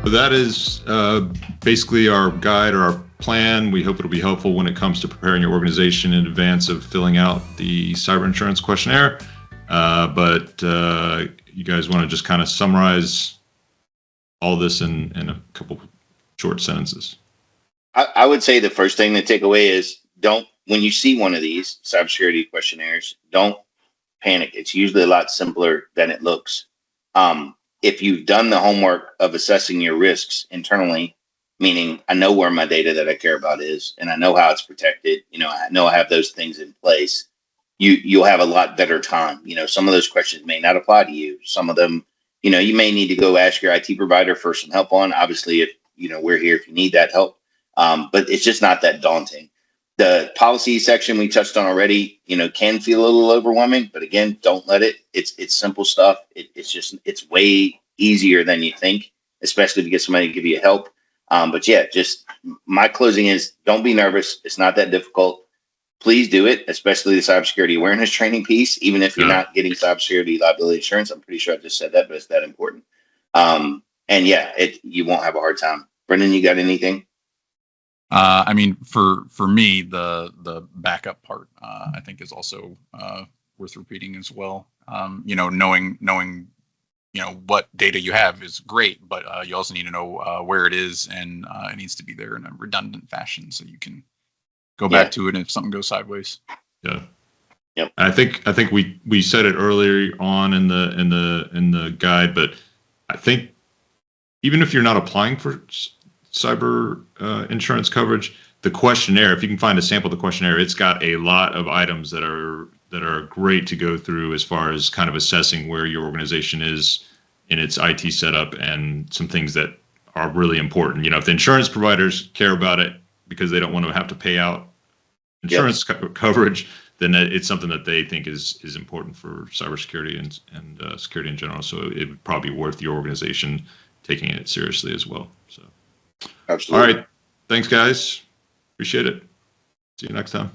So that is basically our guide or our plan. We hope it'll be helpful when it comes to preparing your organization in advance of filling out the Cyber Insurance Questionnaire. But you guys want to just kind of summarize all this in a couple short sentences? I would say the first thing to take away is when you see one of these cybersecurity questionnaires, don't panic. It's usually a lot simpler than it looks. If you've done the homework of assessing your risks internally, meaning I know where my data that I care about is, and I know how it's protected, I know I have those things in place, you'll have a lot better time. Some of those questions may not apply to you. Some of them, you may need to go ask your IT provider for some help on. Obviously, if we're here if you need that help. But it's just not that daunting. The policy section we touched on already, can feel a little overwhelming, but again, don't let it. It's simple stuff. It's way easier than you think, especially to get somebody to give you help. But yeah, just my closing is don't be nervous. It's not that difficult. Please do it, especially the cybersecurity awareness training piece. Even if you're not getting cybersecurity liability insurance, I'm pretty sure I just said that, but it's that important. And yeah, you won't have a hard time. Brendan, you got anything? I mean, for me, the backup part, I think is also worth repeating as well. Knowing what data you have is great, but you also need to know where it is, and it needs to be there in a redundant fashion so you can go back to it if something goes sideways. Yeah. Yep. I think we said it earlier on in the guide, but I think even if you're not applying for cyber insurance coverage, the questionnaire, if you can find a sample of the questionnaire, it's got a lot of items that are great to go through as far as kind of assessing where your organization is in its IT setup and some things that are really important. If the insurance providers care about it because they don't want to have to pay out insurance coverage, then it's something that they think is important for cybersecurity and security in general. So it would probably be worth your organization taking it seriously as well. So. Absolutely. All right. Thanks, guys. Appreciate it. See you next time.